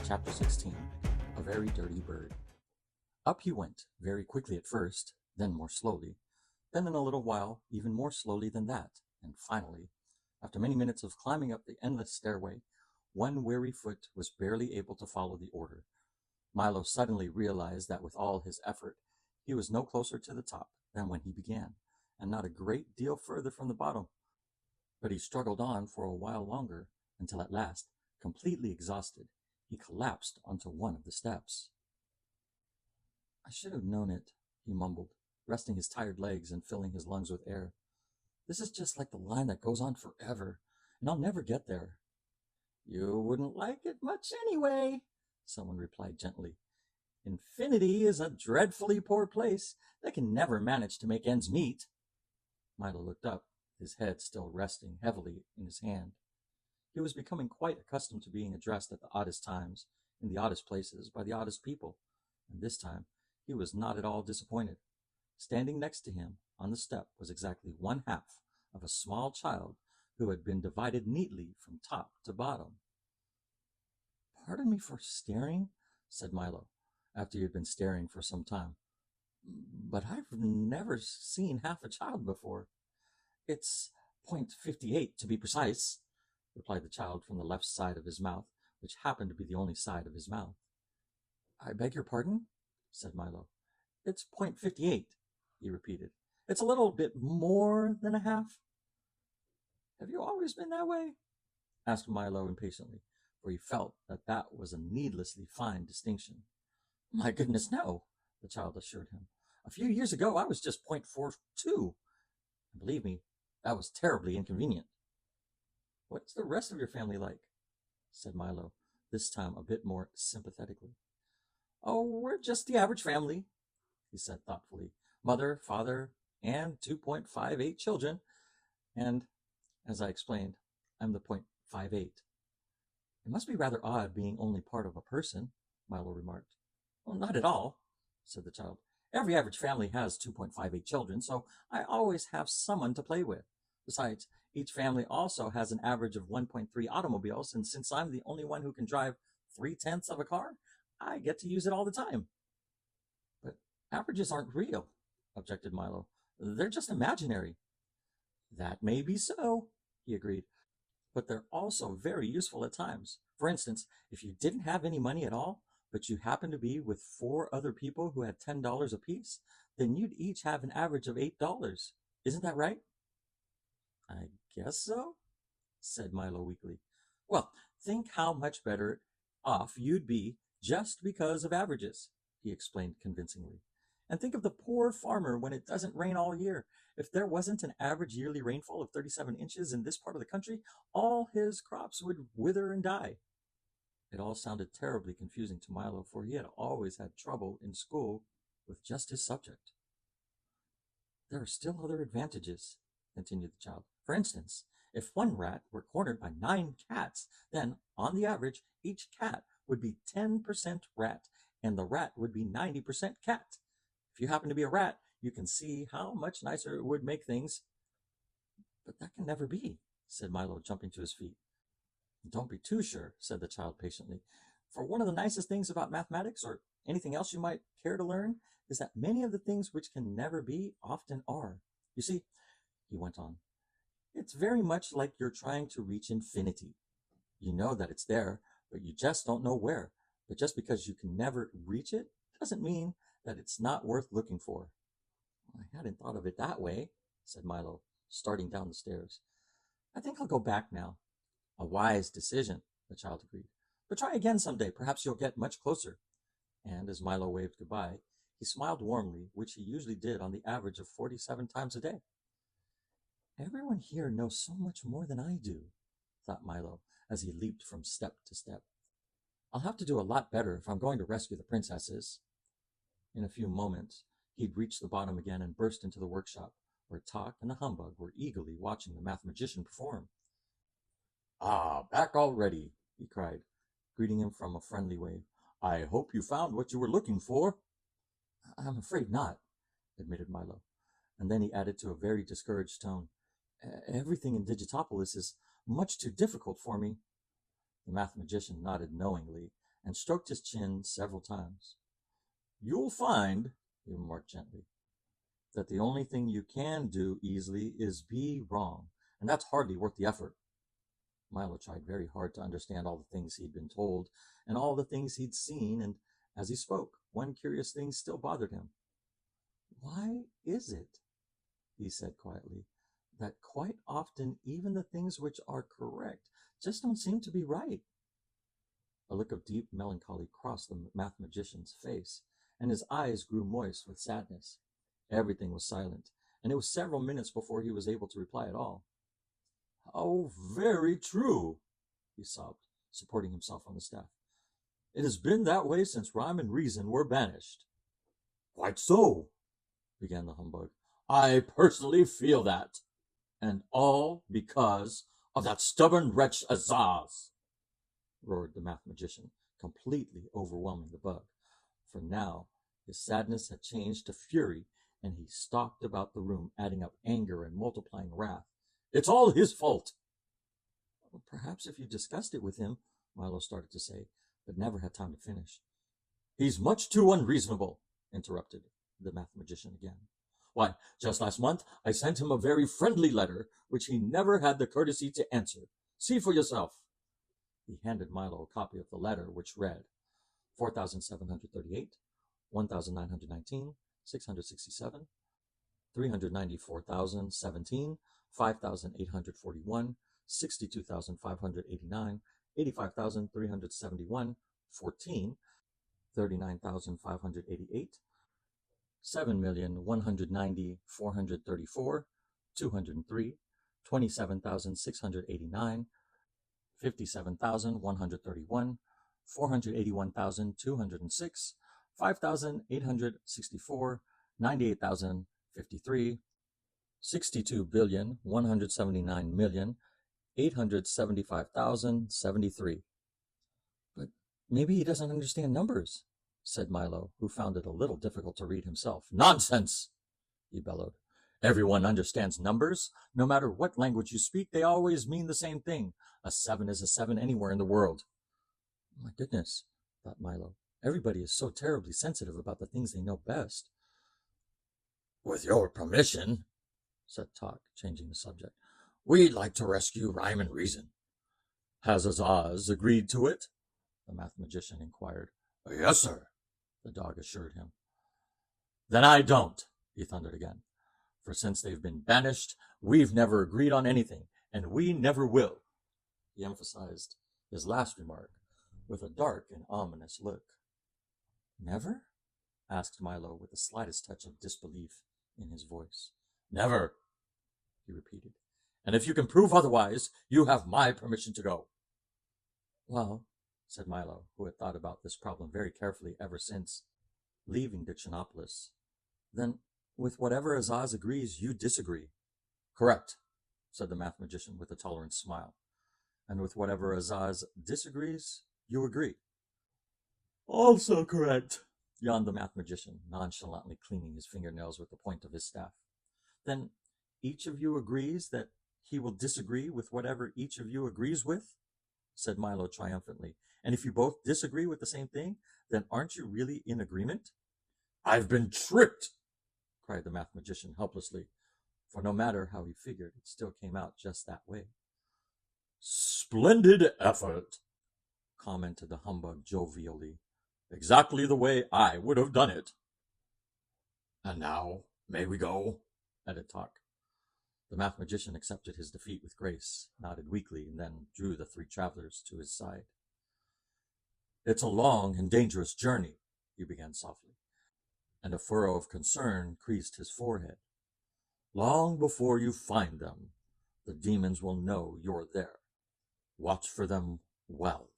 Chapter 16. A Very Dirty Bird. Up he went, very quickly at first, then more slowly, then in a little while even more slowly than that, and finally, after many minutes of climbing up the endless stairway, one weary foot was barely able to follow the order. Milo suddenly realized that with all his effort, he was no closer to the top than when he began, and not a great deal further from the bottom. But he struggled on for a while longer, until at last, completely exhausted, he collapsed onto one of the steps. "I should have known it," he mumbled, resting his tired legs and filling his lungs with air. "This is just like the line that goes on forever, and I'll never get there." "You wouldn't like it much anyway," someone replied gently. "Infinity is a dreadfully poor place that can never manage to make ends meet." Milo looked up, his head still resting heavily in his hand. He was becoming quite accustomed to being addressed at the oddest times, in the oddest places, by the oddest people, and this time he was not at all disappointed. Standing next to him on the step was exactly one half of a small child who had been divided neatly from top to bottom. "Pardon me for staring," said Milo, after he had been staring for some time, "but I've never seen half a child before." "It's .58 to be precise," replied the child from the left side of his mouth, which happened to be the only side of his mouth. "I beg your pardon?" said Milo. "It's .58, he repeated. "It's a little bit more than a half." "Have you always been that way?" asked Milo impatiently, for he felt that that was a needlessly fine distinction. "My goodness, no," the child assured him. "A few years ago I was just .42. And believe me, that was terribly inconvenient." "What's the rest of your family like?" said Milo, this time a bit more sympathetically. "Oh, we're just the average family," he said thoughtfully. "Mother, father, and 2.58 children. And, as I explained, I'm the .58. "It must be rather odd being only part of a person," Milo remarked. "Well, not at all," said the child. "Every average family has 2.58 children, so I always have someone to play with. Besides, each family also has an average of 1.3 automobiles, and since I'm the only one who can drive 3/10 of a car, I get to use it all the time." "But averages aren't real," objected Milo. "They're just imaginary." "That may be so," he agreed, "but they're also very useful at times. For instance, if you didn't have any money at all, but you happened to be with 4 other people who had $10 apiece, then you'd each have an average of $8. Isn't that right?" "I guess so," said Milo weakly. "Well, think how much better off you'd be just because of averages," he explained convincingly. "And think of the poor farmer when it doesn't rain all year. If there wasn't an average yearly rainfall of 37 inches in this part of the country, all his crops would wither and die." It all sounded terribly confusing to Milo, for he had always had trouble in school with just his subject. "There are still other advantages," continued the child. "For instance, if one rat were cornered by 9 cats, then, on the average, each cat would be 10% rat, and the rat would be 90% cat. If you happen to be a rat, you can see how much nicer it would make things." "But that can never be," said Milo, jumping to his feet. "Don't be too sure," said the child patiently. "For one of the nicest things about mathematics, or anything else you might care to learn, is that many of the things which can never be often are. You see," he went on, "it's very much like you're trying to reach infinity. You know that it's there, but you just don't know where. But just because you can never reach it doesn't mean that it's not worth looking for." "I hadn't thought of it that way," said Milo, starting down the stairs. "I think I'll go back now." "A wise decision," the child agreed. "But try again someday. Perhaps you'll get much closer." And as Milo waved goodbye, he smiled warmly, which he usually did on the average of 47 times a day. "Everyone here knows so much more than I do," thought Milo, as he leaped from step to step. "I'll have to do a lot better if I'm going to rescue the princesses." In a few moments, he'd reached the bottom again and burst into the workshop, where Talk and the Humbug were eagerly watching the mathematician perform. "Ah, back already," he cried, greeting him from a friendly wave. "I hope you found what you were looking for." "I'm afraid not," admitted Milo, and then he added to a very discouraged tone, "Everything in Digitopolis is much too difficult for me." The mathematician nodded knowingly, and stroked his chin several times. "You'll find," he remarked gently, "that the only thing you can do easily is be wrong, and that's hardly worth the effort." Milo tried very hard to understand all the things he'd been told and all the things he'd seen, and as he spoke, one curious thing still bothered him. "Why is it," he said quietly, "that quite often even the things which are correct just don't seem to be right?" A look of deep melancholy crossed the mathematician's face, and his eyes grew moist with sadness. Everything was silent, and it was several minutes before he was able to reply at all. "How very true," he sobbed, supporting himself on the staff. "It has been that way since rhyme and reason were banished." "Quite so," began the humbug. "I personally feel that. And all because of that stubborn wretch Azaz," roared the mathematician, completely overwhelming the bug. For now his sadness had changed to fury, and he stalked about the room, adding up anger and multiplying wrath. "It's all his fault." "Perhaps if you discussed it with him," Milo started to say, but never had time to finish. "He's much too unreasonable," interrupted the mathematician again. "Why, just last month I sent him a very friendly letter, which he never had the courtesy to answer. See for yourself." He handed Milo a copy of the letter, which read 4,738, 1,919, 667, 394,017, 5,841, 62,589, 85,371, 14, 39,588, 7,190,434, 203, 27,689, 57,131, 481,206, 5,864, 98,053, 62,179,875,073. "But maybe he doesn't understand numbers," said Milo, who found it a little difficult to read himself. "Nonsense!" he bellowed. "Everyone understands numbers. No matter what language you speak, they always mean the same thing. A 7 is a 7 anywhere in the world." "My goodness," thought Milo. "Everybody is so terribly sensitive about the things they know best." "With your permission," said Talk, changing the subject, "we'd like to rescue rhyme and reason." "Has Azaz agreed to it?" the mathematician inquired. "Yes, sir," the dog assured him. "Then I don't," he thundered again. "For since they've been banished, we've never agreed on anything, and we never will." He emphasized his last remark with a dark and ominous look. "Never?" asked Milo, with the slightest touch of disbelief in his voice. "Never," he repeated. "And if you can prove otherwise, you have my permission to go." "Well," said Milo, who had thought about this problem very carefully ever since leaving Dictionopolis, "then with whatever Azaz agrees, you disagree." "Correct," said the mathematician with a tolerant smile. "And with whatever Azaz disagrees, you agree." "Also correct," yawned the mathematician, nonchalantly cleaning his fingernails with the point of his staff. "Then each of you agrees that he will disagree with whatever each of you agrees with?" said Milo triumphantly. "And if you both disagree with the same thing, then aren't you really in agreement?" "I've been tricked!" cried the mathematician helplessly, for no matter how he figured, it still came out just that way. "Splendid effort," commented the humbug jovially. "Exactly the way I would have done it." "And now, may we go?" added Talk. The mathematician accepted his defeat with grace, nodded weakly, and then drew the three travelers to his side. "It's a long and dangerous journey," he began softly, and a furrow of concern creased his forehead. "Long before you find them, the demons will know you're there. Watch for them well,"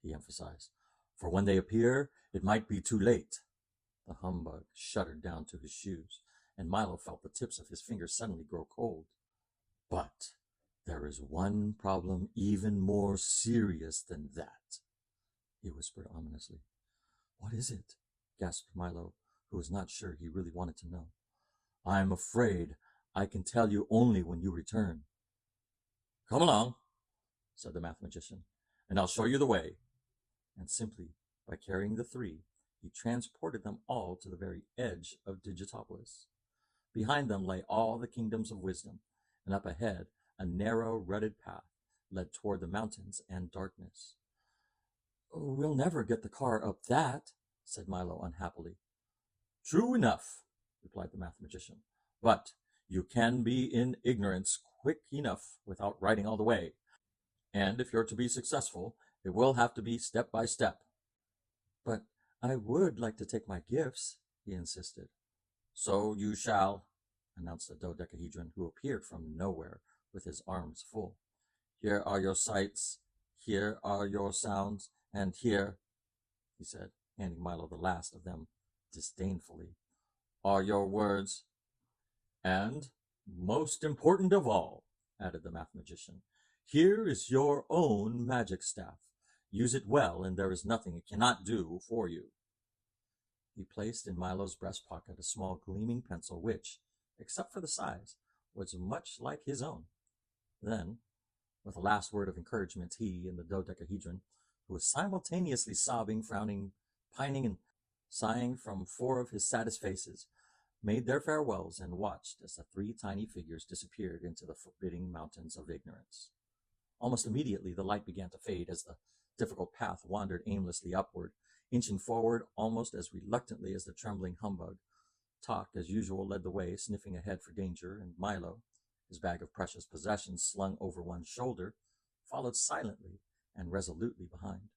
he emphasized, "for when they appear, it might be too late." The humbug shuddered down to his shoes, and Milo felt the tips of his fingers suddenly grow cold. "But there is one problem even more serious than that," he whispered ominously. "What is it?" gasped Milo, who was not sure he really wanted to know. "I'm afraid I can tell you only when you return." "Come along," said the mathematician, "and I'll show you the way." and simply by carrying the three, he transported them all to the very edge of Digitopolis. Behind them lay all the kingdoms of wisdom, and up ahead, a narrow, rutted path led toward the mountains and darkness. "We'll never get the car up that," said Milo unhappily. "True enough," replied the mathematician, "but you can be in ignorance quick enough without riding all the way, and if you're to be successful, it will have to be step by step." "But I would like to take my gifts," he insisted. "So you shall," announced the dodecahedron, who appeared from nowhere with his arms full. "Here are your sights, here are your sounds, and here," he said, handing Milo the last of them disdainfully, "are your words. And, most important of all," added the mathematician, "here is your own magic staff. Use it well, and there is nothing it cannot do for you." He placed in Milo's breast pocket a small gleaming pencil which, except for the size, was much like his own. Then, with a last word of encouragement, he and the dodecahedron, who was simultaneously sobbing, frowning, pining, and sighing from 4 of his saddest faces, made their farewells and watched as the 3 tiny figures disappeared into the forbidding mountains of ignorance. Almost immediately the light began to fade as the difficult path wandered aimlessly upward, inching forward almost as reluctantly as the trembling humbug. Talk, as usual, led the way, sniffing ahead for danger, and Milo, his bag of precious possessions slung over one shoulder, followed silently and resolutely behind.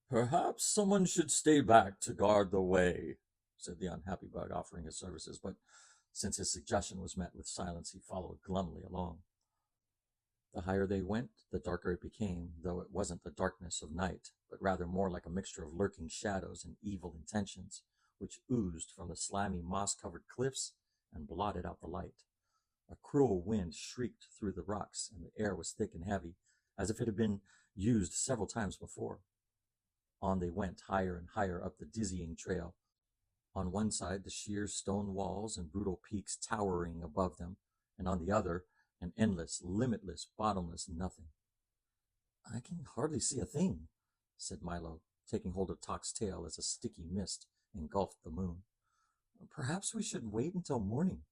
"Perhaps someone should stay back to guard the way," said the unhappy bug, offering his services, but since his suggestion was met with silence, he followed glumly along. The higher they went, the darker it became, though it wasn't the darkness of night, but rather more like a mixture of lurking shadows and evil intentions, which oozed from the slimy, moss-covered cliffs and blotted out the light. A cruel wind shrieked through the rocks, and the air was thick and heavy, as if it had been used several times before. On they went, higher and higher up the dizzying trail. On one side, the sheer stone walls and brutal peaks towering above them, and on the other, an endless, limitless, bottomless nothing. "I can hardly see a thing," said Milo, taking hold of Tok's tail as a sticky mist engulfed the moon. "Perhaps we should wait until morning."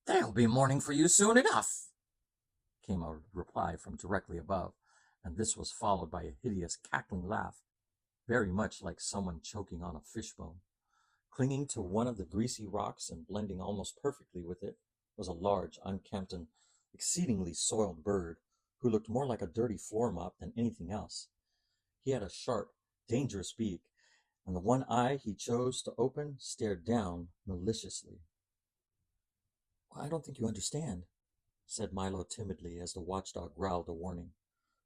"There'll be morning for you soon enough," came a reply from directly above, and this was followed by a hideous cackling laugh, very much like someone choking on a fishbone. Clinging to one of the greasy rocks and blending almost perfectly with it was a large, unkempt, and exceedingly soiled bird, who looked more like a dirty floor mop than anything else. He had a sharp, dangerous beak, and the one eye he chose to open stared down maliciously. "I don't think you understand," said Milo timidly as the watchdog growled a warning.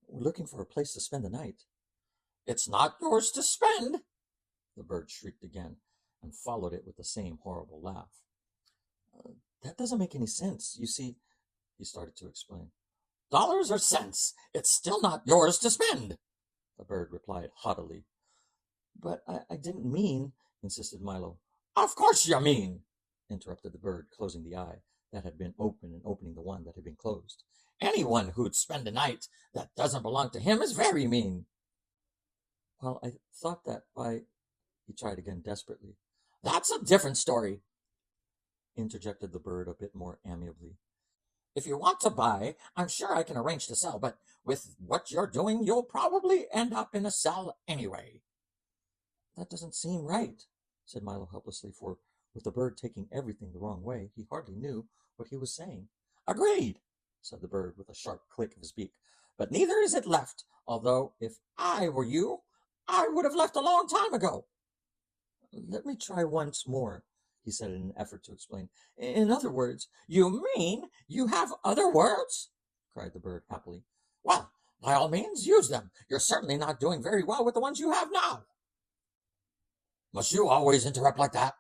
"We're looking for a place to spend the night." "It's not yours to spend," the bird shrieked again, and followed it with the same horrible laugh. "That doesn't make any sense. You see," he started to explain. "Dollars or cents, it's still not yours to spend," the bird replied haughtily. "But I didn't mean," insisted Milo. "Of course you mean," interrupted the bird, closing the eye that had been open and opening the one that had been closed. "Anyone who'd spend a night that doesn't belong to him is very mean." "Well, I thought that he tried again desperately. "That's a different story," interjected the bird a bit more amiably. "If you want to buy, I'm sure I can arrange to sell, but with what you're doing, you'll probably end up in a cell anyway." "That doesn't seem right," said Milo helplessly, for with the bird taking everything the wrong way, he hardly knew what he was saying. "Agreed," said the bird with a sharp click of his beak, "but neither is it left, although if I were you, I would have left a long time ago." "Let me try once more," he said in an effort to explain. "In other words—" "You mean you have other words?" cried the bird happily. "Well, by all means, use them. You're certainly not doing very well with the ones you have now." "Must you always interrupt like that?"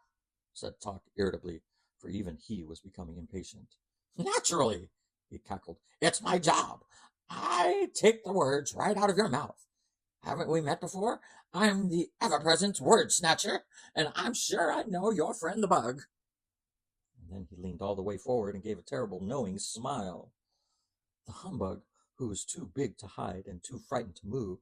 said Tok irritably, for even he was becoming impatient. "Naturally," he cackled. "It's my job. I take the words right out of your mouth. Haven't we met before? I'm the ever-present word snatcher, and I'm sure I know your friend the bug." And then he leaned all the way forward and gave a terrible knowing smile. The humbug, who was too big to hide and too frightened to move,